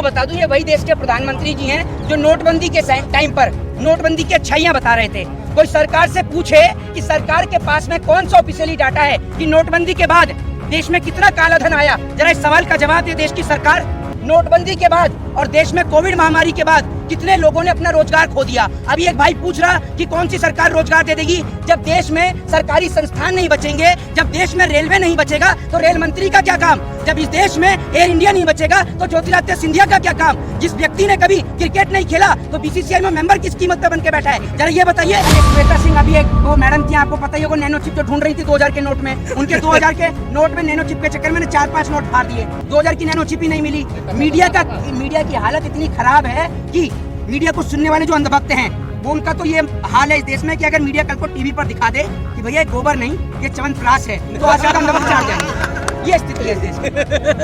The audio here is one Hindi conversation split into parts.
आपको बता दूं, ये वही देश के प्रधानमंत्री जी हैं जो नोटबंदी के टाइम पर नोटबंदी की अच्छाइयां बता रहे थे। कोई सरकार से पूछे कि सरकार के पास में कौन सा ऑफिशियली डाटा है कि नोटबंदी के बाद देश में कितना काला धन आया। जरा इस सवाल का जवाब दे देश की सरकार। नोटबंदी के बाद और देश में कोविड महामारी के बाद कितने लोगों ने अपना रोजगार खो दिया। अभी एक भाई पूछ रहा कि कौन सी सरकार रोजगार दे देगी। जब देश में सरकारी संस्थान नहीं बचेंगे, जब देश में रेलवे नहीं बचेगा तो रेल मंत्री का क्या काम। जब इस देश में एयर इंडिया नहीं बचेगा तो ज्योतिरादित्य सिंधिया का क्या काम। जिस व्यक्ति ने कभी क्रिकेट नहीं खेला तो बीसीसीआई में मेंबर किस कीमत पे बन के बैठा है। जरा ये बताइए। श्वेता सिंह अभी एक वो मैडम थी, आपको पता ही होगा, नैनो चिप जो ढूंढ रही थी 2000 के नोट में। उनके 2000 के नोट में नैनो चिप के चक्कर में 4-5 नोट फाड़ दिए। 2000 की नैनो चिप ही नहीं मिली। मीडिया की हालत इतनी खराब है कि मीडिया को सुनने वाले जो अंधभक्त हैं वो उनका तो ये हाल है इस देश में कि अगर मीडिया कल को टीवी पर दिखा दे कि भैया गोबर नहीं ये च्यवनप्राश है तो आज अंधभक्त चाट जाएंगे। ये स्थिति है इस देश की।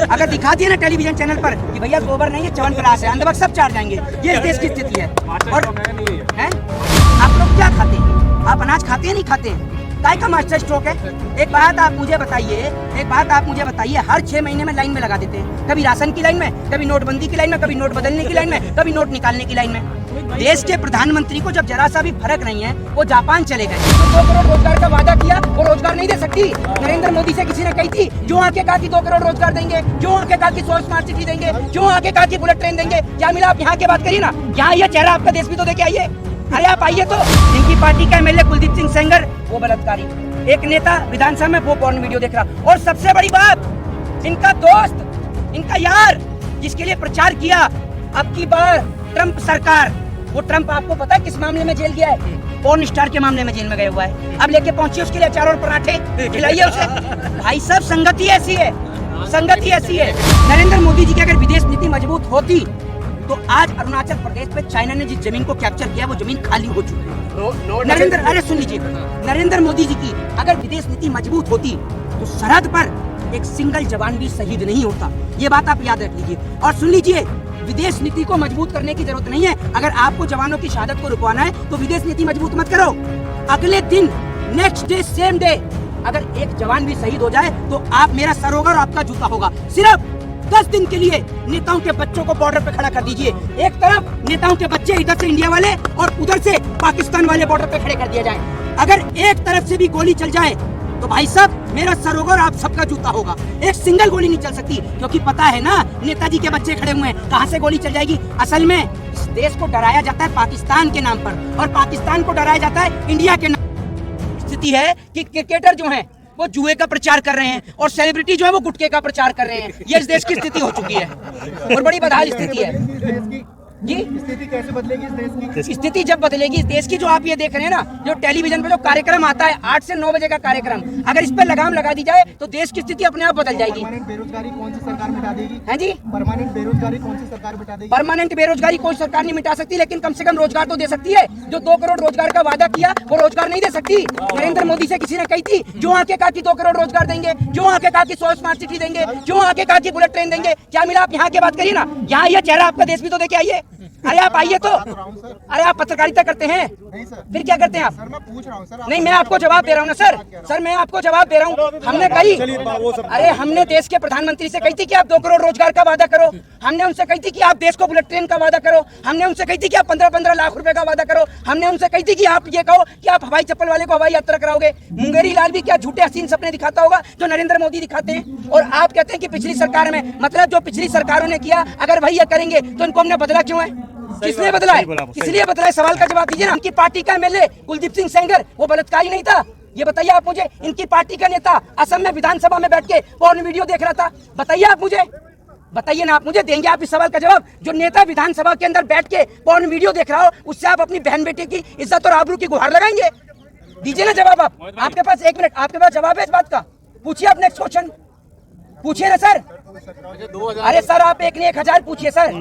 अगर दिखा दिए ना टेलीविजन चैनल पर कि भैया गोबर नहीं ये च्यवनप्राश है, अंधभक्त सब चाट जाएंगे। ये इस देश की स्थिति है। और हैं आप लोग क्या खाते हैं? आप अनाज खाते हैं नहीं खाते हैं? काय का मास्टर स्ट्रोक है। एक बात आप मुझे बताइए, हर 6 महीने में लाइन में लगा देते हैं। कभी राशन की लाइन में, कभी नोटबंदी की लाइन में, कभी नोट बदलने की लाइन में, कभी नोट निकालने की लाइन में। देश के प्रधानमंत्री को जब जरा सा भी फर्क नहीं है, वो जापान चले गए। 2 करोड़ रोजगार का वादा किया, वो रोजगार नहीं दे सकती। नरेंद्र मोदी से किसी ने कही थी जो आके कहा कि 2 करोड़ रोजगार देंगे, जो आके कहा कि 100 स्मार्ट सिटी देंगे, जो आके कहा कि बुलेट ट्रेन देंगे। क्या मिला? आप यहाँ की बात करिए ना, यहाँ ये चेहरा आपका देश भी तो देखे आइए। अरे आप आइए तो। इनकी पार्टी का एमएलए कुलदीप सिंह सेंगर वो बलात्कारी, एक नेता विधानसभा में वो पॉर्न वीडियो देख रहा। और सबसे बड़ी बात, इनका दोस्त, इनका यार जिसके लिए प्रचार किया अब की बार ट्रंप सरकार, वो ट्रंप आपको पता है किस मामले में जेल गया है? पॉर्न स्टार के मामले में जेल में गया हुआ है। अब लेके पहुंची उसके लिए अचार और पराठे खिलाइए उसे। भाई साहब संगति ऐसी है, संगति ऐसी है। नरेंद्र मोदी जी की अगर विदेश नीति मजबूत होती तो आज अरुणाचल प्रदेश पे चाइना ने जिस जमीन को कैप्चर किया वो जमीन खाली हो चुकी है। अरे सुन लीजिए, नरेंद्र मोदी जी की अगर विदेश नीति मजबूत होती तो सरहद पर एक सिंगल जवान भी शहीद नहीं होता। ये बात आप याद रख लीजिए। और सुन लीजिए, विदेश नीति को मजबूत करने की जरूरत नहीं है। अगर आपको जवानों की शहादत को रुकवाना है तो विदेश नीति मजबूत मत करो। अगले दिन नेक्स्ट डे सेम डे अगर एक जवान भी शहीद हो जाए तो आप मेरा सर होगा और आपका जूता होगा। सिर्फ 10 दिन के लिए नेताओं के बच्चों को बॉर्डर पे खड़ा कर दीजिए। एक तरफ नेताओं के बच्चे इधर से इंडिया वाले और उधर से पाकिस्तान वाले बॉर्डर पे खड़े कर दिया जाए। अगर एक तरफ से भी गोली चल जाए तो भाई साहब मेरा सर होगा और आप सबका जूता होगा। एक सिंगल गोली नहीं चल सकती, क्योंकि पता है ना नेताजी के बच्चे खड़े हुए हैं, कहां से गोली चल जाएगी। असल में इस देश को डराया जाता है पाकिस्तान के नाम पर और पाकिस्तान को डराया जाता है इंडिया के नाम। स्थिति है कि क्रिकेटर जो है वो जुए का प्रचार कर रहे हैं और सेलिब्रिटी जो है वो गुटके का प्रचार कर रहे हैं। ये इस देश की स्थिति हो चुकी है और बड़ी बदहाल स्थिति है। जी स्थिति कैसे बदलेगी इस देश की? स्थिति जब बदलेगी इस देश की, जो आप ये देख रहे हैं ना, जो टेलीविजन पे जो कार्यक्रम आता है 8 से 9 बजे का कार्यक्रम, अगर इस पे लगाम लगा दी जाए तो देश की स्थिति अपने आप बदल जाएगी। परमानेंट बेरोजगारी कौन सी सरकार मिटा देगी? है जी, परमानेंट बेरोजगारी कौन सी सरकार मिटा देगी? परमानेंट बेरोजगारी कोई सरकार नहीं मिटा सकती, लेकिन कम से कम रोजगार तो दे सकती है। जो 2 करोड़ रोजगार का वादा किया वो रोजगार नहीं दे सकती। नरेंद्र मोदी से किसी ने कही थी जो आके कहा कि 2 करोड़ रोजगार देंगे, जो आके कहा कि 100 स्मार्ट सिटी देंगे, जो आके कहा कि बुलेट ट्रेन देंगे। क्या मिला? आप यहाँ की बात करिए ना, यहाँ ये चेहरा आपका देश भी तो देखे आइए। अरे आप आइए तो। अरे आप पत्रकारिता करते हैं? नहीं सर। फिर क्या करते हैं आप? सर मैं पूछ रहा हूँ सर। नहीं, मैं आपको जवाब दे रहा हूँ ना सर। सर मैं आपको जवाब दे रहा हूँ। हमने कही, अरे हमने देश के प्रधानमंत्री से कही थी कि आप 2 करोड़ रोजगार का वादा करो। हमने उनसे कही थी कि आप देश को बुलेट ट्रेन का वादा करो। हमने उनसे कही थी कि आप 15-15 लाख रुपए का वादा करो। हमने उनसे कही थी कि आप ये कहो कि आप हवाई चप्पल वाले को हवाई यात्रा कराओगे। मुंगेरी लाल भी क्या झूठे हसीन सपने दिखाता होगा जो नरेंद्र मोदी दिखाते हैं। और आप कहते हैं कि पिछली सरकार में, मतलब जो पिछली सरकारों ने किया अगर वही ये करेंगे तो इनको हमने बदला क्यों है? किसने बदला है? इसलिए बदला है। सवाल का जवाब दीजिए ना। इनकी पार्टी का एमएलए कुलदीप सिंह सेंगर वो बलात्कारी नहीं था? ये बताइए आप मुझे। इनकी पार्टी का नेता असम में विधानसभा में बैठ के पॉर्न वीडियो देख रहा था? बताइए आप मुझे, बताइए ना आप मुझे। देंगे आप इस सवाल का जवाब? जो नेता विधानसभा के अंदर बैठ के पॉर्न वीडियो देख रहा हो उससे आप अपनी बहन बेटे की इज्जत और आबरू की गुहार लगाएंगे? दीजिए ना जवाब आप। आपके पास 1 मिनट, आपके पास जवाब है इस बात का? पूछिए आप नेक्स्ट क्वेश्चन पूछिए ना सर। अरे सर आप 1 नहीं 1000 पूछिए सर।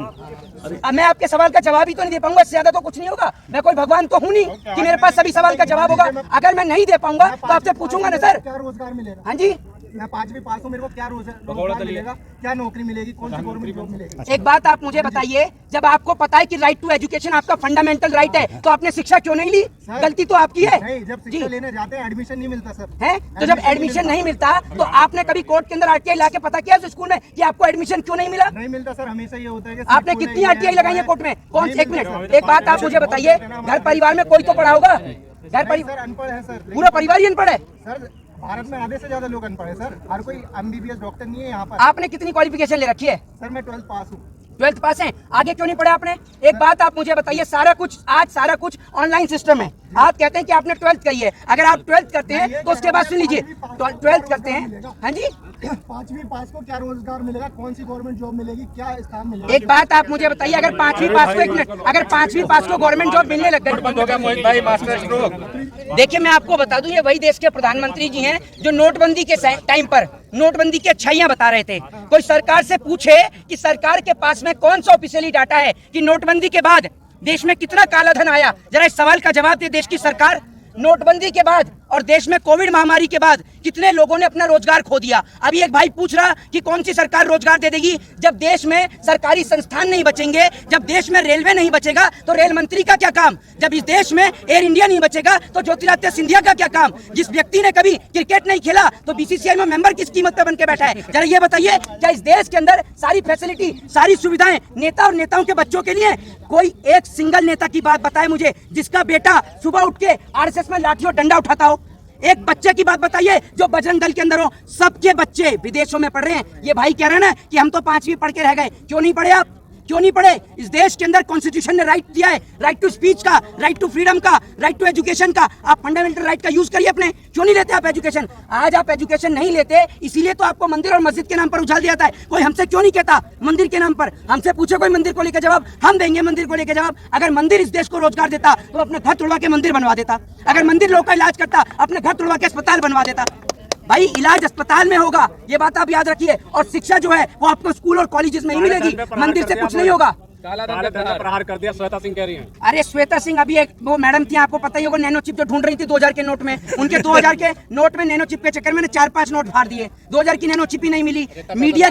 अब मैं आपके सवाल का जवाब ही तो नहीं दे पाऊंगा, इससे ज्यादा तो कुछ नहीं होगा। मैं कोई भगवान तो हूँ नहीं कि मेरे पास सभी सवाल का जवाब होगा। अगर मैं नहीं दे पाऊंगा तो आपसे पूछूंगा ना सर। क्या रोजगार मिलेगा? हाँ जी, मैं 5वीं पास हूँ, मेरे को क्या रोजगार मिलेगा, क्या नौकरी मिलेगी, कौन सी गवर्नमेंट जॉब मिलेगी? एक बात आप मुझे बताइए, जब आपको पता है कि राइट टू एजुकेशन आपका फंडामेंटल राइट है, तो आपने शिक्षा क्यों नहीं ली? गलती तो आपकी है। नहीं, जब शिक्षा लेने जाते हैं एडमिशन नहीं मिलता सर। है तो जब एडमिशन नहीं मिलता तो आपने कभी कोर्ट के अंदर आरटीआई ला के पता किया उस स्कूल में कि आपको एडमिशन क्यों नहीं मिला? नहीं मिलता सर, हमेशा ये होता है कि आपने कितनी आरटीआई लगाई है कोर्ट में? कौन? एक मिनट, एक बात आप मुझे बताइए, घर परिवार में कोई तो पढ़ा होगा? घर परिवार अनपढ़ है सर, पूरा परिवार ही अनपढ़ है सर। भारत में आधे से ज्यादा लोग अनपढ़ है सर, हर कोई एमबीबीएस डॉक्टर नहीं है यहाँ पर। आपने कितनी क्वालिफिकेशन ले रखी है? सर मैं 12th पास हूँ। 12th पास है, आगे क्यों नहीं पढ़ा आपने? एक बात आप मुझे बताइए, आज सारा कुछ ऑनलाइन सिस्टम है। आप कहते हैं कि आपने 12th करी है, अगर आप 12th करते हैं तो उसके बाद सुन लीजिए, 12th करते हैं, हाँ जी, 5वीं पास को क्या रोजगार मिलेगा, कौन सी गवर्नमेंट जॉब मिलेगी, क्या स्थान मिलेगा? एक बात आप मुझे बताइए, अगर 5वीं पास को, एक मिनट, अगर 5वीं पास को गवर्नमेंट जॉब मिलने लग गई, देखिए मैं आपको बता दूं, ये वही देश के प्रधानमंत्री जी हैं जो नोटबंदी के टाइम पर नोटबंदी की अच्छाइयां बता रहे थे। कोई सरकार से पूछे कि सरकार के पास में कौन सा ऑफिशियली डाटा है कि नोटबंदी के बाद देश में कितना काला धन आया, जरा इस सवाल का जवाब दे देश की सरकार। नोटबंदी के बाद और देश में कोविड महामारी के बाद कितने लोगों ने अपना रोजगार खो दिया। अभी एक भाई पूछ रहा कि कौन सी सरकार रोजगार दे देगी? जब देश में सरकारी संस्थान नहीं बचेंगे, जब देश में रेलवे नहीं बचेगा तो रेल मंत्री का क्या काम? जब इस देश में एयर इंडिया नहीं बचेगा तो ज्योतिरादित्य सिंधिया का क्या काम? जिस व्यक्ति ने कभी क्रिकेट नहीं खेला तो बीसीसीआई में मेंबर किस कीमत पर बन के बैठा है? जरा ये बताइए, क्या इस देश के अंदर सारी फैसिलिटी, सारी सुविधाएं नेता और नेताओं के बच्चों के लिए? कोई एक सिंगल नेता की बात बताए मुझे जिसका बेटा सुबह उठ के आरएसएस में लाठी और डंडा उठाता हो। एक बच्चे की बात बताइए जो बजरंग दल के अंदर हो। सबके बच्चे विदेशों में पढ़ रहे हैं। ये भाई कह रहे हैं ना कि हम तो 5वीं पढ़ के रह गए। क्यों नहीं पढ़े आप? क्यों नहीं पढ़े? इस देश के अंदर कॉन्स्टिट्यूशन ने राइट दिया है, राइट टू स्पीच का, राइट टू फ्रीडम का, राइट टू एजुकेशन का। आप फंडामेंटल राइट का यूज करिए अपने। क्यों नहीं लेते आप एजुकेशन? आज आप एजुकेशन नहीं लेते, इसीलिए तो आपको मंदिर और मस्जिद के नाम पर उछाल दिया जाता है। कोई हमसे क्यों नहीं कहता मंदिर के नाम पर? हमसे पूछे कोई मंदिर को लेकर जवाब, हम देंगे मंदिर को लेकर जवाब। अगर मंदिर इस देश को रोजगार देता तो अपने घर तोड़वा के मंदिर बनवा देता। अगर मंदिर लोगों का इलाज करता, अपने घर तोड़वा के अस्पताल बनवा देता। भाई इलाज अस्पताल में होगा, ये बात आप याद रखिए। और शिक्षा जो है वो आपको स्कूल और कॉलेजेस में ही मिलेगी, मंदिर से कुछ नहीं होगा। प्रहार कर दिया, श्वेता सिंह कह रही हैं। अरे श्वेता सिंह अभी एक वो मैडम थी, आपको पता ही होगा, नैनो चिप जो ढूंढ रही थी 2000 के नोट में। उनके 2000 के नोट में नैनो चिप के चक्कर में 4-5 नोट फाड़ दिए। 2000 की नैनो चिप ही नहीं मिली। मीडिया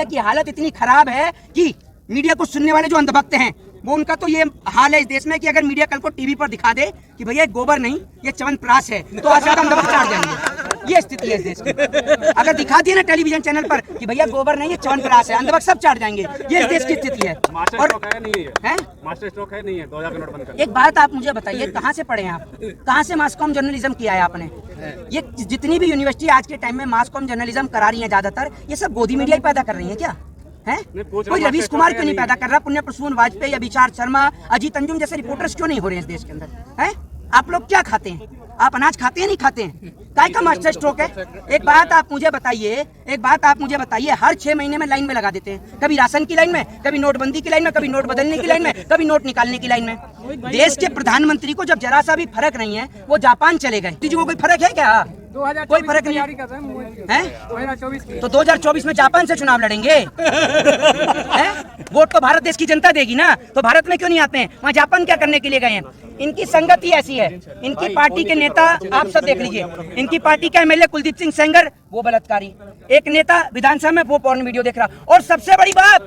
की हालत इतनी खराब है कि मीडिया को सुनने वाले जो अंधभक्त हैं वो, उनका तो ये हाल है इस देश में कि अगर मीडिया कल को टीवी पर दिखा दे कि भैया गोबर नहीं ये च्यवनप्राश है तो आज ज्यादा अंधभक्त चाट जाएंगे। ये स्थिति है इस देश की। अगर दिखा दिए ना टेलीविजन चैनल पर कि भैया गोबर नहीं है च्यवनप्राश है, अंधभक्त सब चाट जाएंगे। ये इस देश की स्थिति है। और मास्टर स्ट्रोक है नहीं है 2000 के नोट बंद कर। एक बात आप मुझे बताइए, कहाँ से पढ़े हैं आप? कहाँ से मास कॉम जर्नलिज्म किया है आपने? ये जितनी भी यूनिवर्सिटी आज के टाइम में मास कॉम जर्नलिज्म करा रही है ज्यादातर, ये सब गोदी मीडिया ही पैदा कर रही है क्या? है कोई रवीश कुमार क्यों नहीं पैदा कर रहा? पुण्य प्रसून वाजपेयी, अभिचार शर्मा, अजीत अंजुम जैसे रिपोर्टर्स क्यों नहीं हो रहे हैं इस देश के अंदर? है आप लोग क्या खाते हैं? आप अनाज खाते हैं? नहीं खाते हैं? काय का मास्टर स्ट्रोक है? एक बात आप मुझे बताइए, हर 6 महीने में लाइन में लगा देते हैं। कभी राशन की लाइन में, कभी नोटबंदी की लाइन में, कभी नोट बदलने की लाइन में, कभी नोट निकालने की लाइन में। देश के प्रधानमंत्री को जब जरा सा भी फर्क नहीं है, वो जापान चले गए। तुझे कोई फर्क है क्या? कोई फर्क नहीं है। तो 2024 में जापान से चुनाव लड़ेंगे? वोट तो भारत देश की जनता देगी ना, तो भारत में क्यों नहीं आते हैं? वहाँ जापान क्या करने के लिए गए हैं? इनकी संगत ही ऐसी है। इनकी पार्टी के नेता आप सब देख लीजिए, इनकी पार्टी का एमएलए कुलदीप सिंह सेंगर वो बलात्कारी, एक नेता विधानसभा में वो पॉर्न वीडियो देख रहा, और सबसे बड़ी बात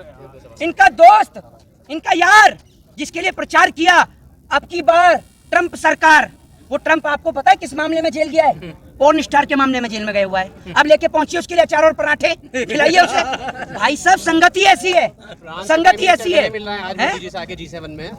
इनका दोस्त, इनका यार जिसके लिए प्रचार किया अब की बार ट्रंप सरकार, वो ट्रंप आपको पता है किस मामले में जेल गया है? पॉर्न स्टार के मामले में जेल में गए हुआ है। अब लेके पहुंचिए उसके लिए अचार और पराठे खिलाइए उसे। भाई साहब संगति ऐसी है, संगति ऐसी है। G7 में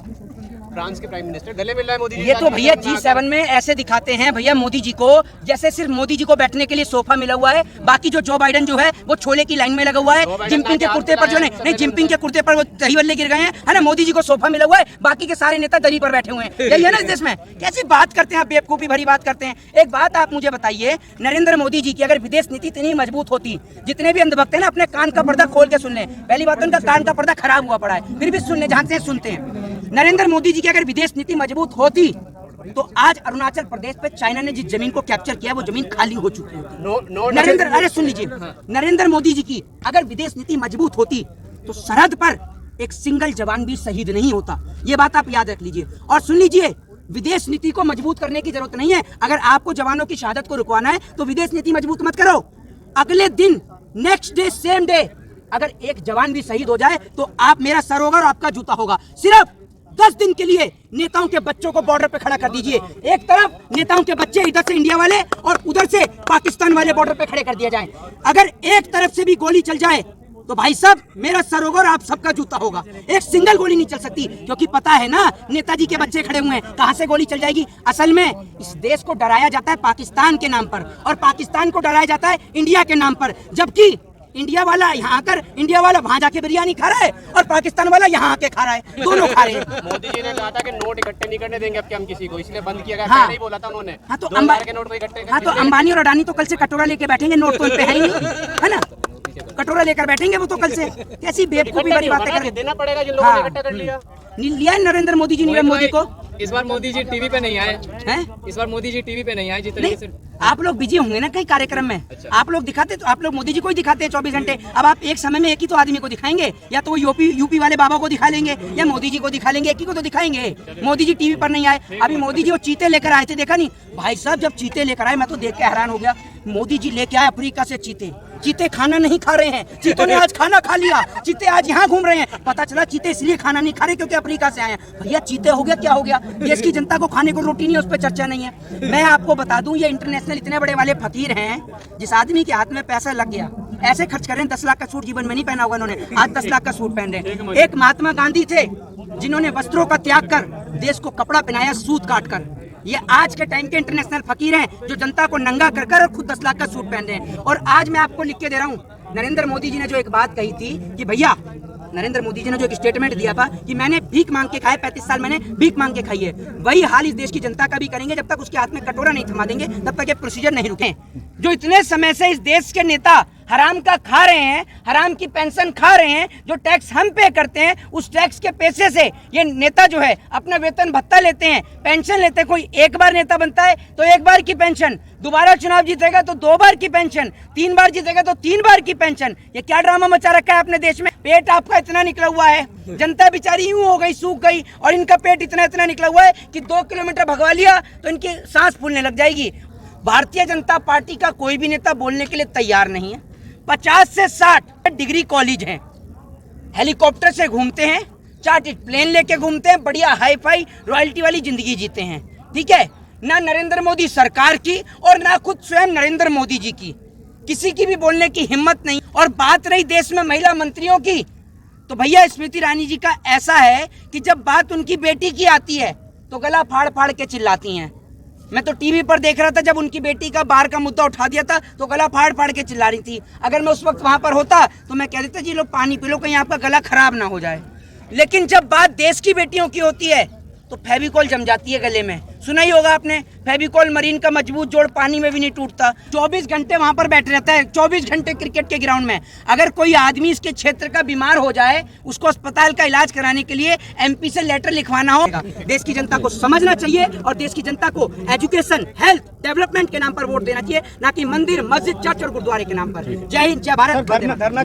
फ्रांस के प्राइम मिनिस्टर गले मिल रहा है मोदी जी। ये तो भैया G7 में ऐसे दिखाते हैं भैया मोदी जी को, जैसे सिर्फ मोदी जी को बैठने के लिए सोफा मिला हुआ है, बाकी जो बाइडेन जो है वो छोले की लाइन में लगा हुआ है। जिनपिंग के कुर्ते पर जो नहीं जिनपिंग के कुर्ते पर वो दही बल्ले गिर गए हैं, है ना? मोदी जी को सोफा मिला हुआ है, बाकी के सारे नेता दरी पर बैठे हुए हैं। यही है ना इस देश में? कैसी बात करते हैं आप, बेवकूफी भरी बात करते हैं। एक बात आप मुझे बताइए, नरेंद्र मोदी जी की अगर विदेश नीति इतनी मजबूत होती, जितने भी अंधभक्त हैं ना अपने कान का पर्दा खोल के सुन लें। पहली बात तो उनका कान का पर्दा खराब हुआ पड़ा है, फिर भी सुनने झांकते हैं, सुनते हैं। नरेंद्र मोदी जी की अगर विदेश नीति मजबूत होती तो आज अरुणाचल प्रदेश पे चाइना ने जिस जमीन को कैप्चर किया वो जमीन खाली हो चुकी होती। अरे सुन लीजिए, नरेंद्र मोदी जी की अगर विदेश नीति मजबूत होती तो सरहद पर एक सिंगल जवान भी शहीद नहीं होता। ये बात आप याद रख लीजिए। और सुन लीजिए, विदेश नीति को मजबूत करने की जरूरत नहीं है। अगर आपको जवानों की शहादत को रुकवाना है तो विदेश नीति मजबूत मत करो। अगले दिन नेक्स्ट डे सेम डे अगर एक जवान भी शहीद हो जाए तो आप मेरा सर होगा और आपका जूता होगा। सिर्फ 10 दिन के लिए नेताओं के बच्चों को बॉर्डर पे खड़ा कर दीजिए। एक तरफ नेताओं के बच्चे इधर से इंडिया वाले और उधर से पाकिस्तान वाले बॉर्डर पे खड़े कर दिया जाए। अगर एक तरफ से भी गोली चल जाए तो भाई साहब मेरा सर होगा और आप सबका जूता होगा। एक सिंगल गोली नहीं चल सकती, क्योंकि पता है ना नेताजी के बच्चे खड़े हुए हैं, कहां से गोली चल जाएगी। असल में इस देश को डराया जाता है पाकिस्तान के नाम पर और पाकिस्तान को डराया जाता है इंडिया के नाम पर, जबकि इंडिया वाला यहाँ आकर इंडिया वाला वहां जाके बिरयानी खा रहा है और पाकिस्तान वाला यहाँ आके खा रहा है, दोनों खा रहे हैं। मोदी जी ने कहा था कि नोट इकट्ठे नहीं करने देंगे अब कि हम किसी को, इसलिए बंद किया गया। हाँ, नहीं बोला था उन्होंने। हाँ तो 2000 के नोट को इकट्ठे हाँ तो अंबानी और अडानी तो कल से कटोरा लेके बैठेंगे, नोट तो उन पे है ही नहीं, है ना। कटोरा लेकर बैठेंगे वो तो कल से। कैसी बेवकूफी वाली बातें कर रहे हैं। देना पड़ेगा जिन लोगों ने इकट्ठा कर लिया। लिया है नरेंद्र मोदी जी नीरव मोदी को। इस बार मोदी जी टीवी पे नहीं आए हैं? इस बार मोदी जी टीवी पे नहीं आए। जिस तरीके से आप लोग बिजी होंगे ना कई कार्यक्रम में। आप लोग दिखाते तो आप लोग मोदी जी को ही दिखाते हैं 24 घंटे। अब आप एक समय में एक ही तो आदमी को दिखाएंगे, या तो वो यूपी वाले बाबा को दिखा लेंगे या मोदी जी को दिखा लेंगे, एक ही को तो दिखाएंगे। मोदी जी टीवी पर नहीं आए। अभी मोदी जी वो चीते लेकर आए थे, देखा नहीं भाई साहब। जब चीते लेकर आए मैं तो देख के हैरान हो गया। मोदी जी लेके आए अफ्रीका से चीते। चीते खाना नहीं खा रहे हैं, चीतों ने आज खाना खा लिया। चीते आज यहाँ घूम रहे हैं। पता चला चीते इसलिए खाना नहीं खा रहे क्योंकि अफ्रीका से आए हैं। भैया चीते हो गया क्या हो गया। देश की जनता को खाने को रोटी नहीं है, उस पर चर्चा नहीं है। मैं आपको बता दूं ये इंटरनेशनल इतने बड़े वाले फकीर हैं, जिस आदमी के हाथ में पैसा लग गया ऐसे खर्च कर रहे हैं। 10 लाख का सूट जीवन में नहीं पहना होगा उन्होंने, आज 10 लाख का सूट पहन रहे हैं। एक महात्मा गांधी थे जिन्होंने वस्त्रों का त्याग कर देश को कपड़ा पहनाया सूत काट कर। ये आज के टाइम के इंटरनेशनल फकीर हैं जो जनता को नंगा कर कर और खुद 10 लाख का सूट पहन रहे हैं। और आज मैं आपको लिख के दे रहा हूँ, नरेंद्र मोदी जी ने जो एक बात कही थी कि भैया, नरेंद्र मोदी जी ने जो एक स्टेटमेंट दिया था कि मैंने भीख मांग के खाए, 35 साल मैंने भीख मांग के खाई है, वही हाल इस देश की जनता का भी करेंगे। जब तक उसके हाथ में कटोरा नहीं थमा देंगे तब तक ये प्रोसीजर नहीं रुके। जो इतने समय से इस देश के नेता हराम का खा रहे हैं, हराम की पेंशन खा रहे हैं, जो टैक्स हम पे करते हैं उस टैक्स के पैसे से ये नेता जो है अपना वेतन भत्ता लेते हैं, पेंशन लेते हैं। कोई एक बार नेता बनता है तो एक बार की पेंशन, दोबारा चुनाव जीतेगा तो 2 बार की पेंशन, 3 बार जीतेगा तो 3 बार की पेंशन। ये क्या ड्रामा मचा रखा है अपने देश में। पेट आपका इतना निकला हुआ है, जनता बेचारी यूं हो गई, सूख गई, और इनका पेट इतना इतना निकला हुआ है कि 2 किलोमीटर भगवा लिया तो इनकी सांस फूलने लग जाएगी। भारतीय जनता पार्टी का कोई भी नेता बोलने के लिए तैयार नहीं है। 50 से 60 डिग्री कॉलेज हैं, हेलीकॉप्टर से घूमते हैं, चार्टर्ड प्लेन लेके घूमते हैं, बढ़िया हाई फाई रॉयल्टी वाली जिंदगी जीते हैं। ठीक है, ना नरेंद्र मोदी सरकार की और ना खुद स्वयं नरेंद्र मोदी जी की किसी की भी बोलने की हिम्मत नहीं। और बात रही देश में महिला मंत्रियों की, तो भैया स्मृति ईरानी जी का ऐसा है कि जब बात उनकी बेटी की आती है तो गला फाड़ फाड़ के चिल्लाती हैं। मैं तो टीवी पर देख रहा था, जब उनकी बेटी का बार का मुद्दा उठा दिया था तो गला फाड़ फाड़ के चिल्ला रही थी। अगर मैं उस वक्त वहां पर होता तो मैं कह देता जी लोग पानी पी लो, कहीं आपका गला खराब ना हो जाए। लेकिन जब बात देश की बेटियों की होती है तो फेविकॉल जम जाती है गले में। सुना ही होगा आपने, फेविकॉल मरीन का मजबूत जोड़ पानी में भी नहीं टूटता। 24 घंटे वहां पर बैठे रहता है, 24 घंटे क्रिकेट के ग्राउंड में। अगर कोई आदमी इसके क्षेत्र का बीमार हो जाए, उसको अस्पताल का इलाज कराने के लिए एमपी से लेटर लिखवाना होगा। देश की जनता को समझना चाहिए और देश की जनता को एजुकेशन, हेल्थ, डेवलपमेंट के नाम पर वोट देना चाहिए, ना कि मंदिर, मस्जिद, चर्च और गुरुद्वारे के नाम पर। जय हिंद, जय भारत।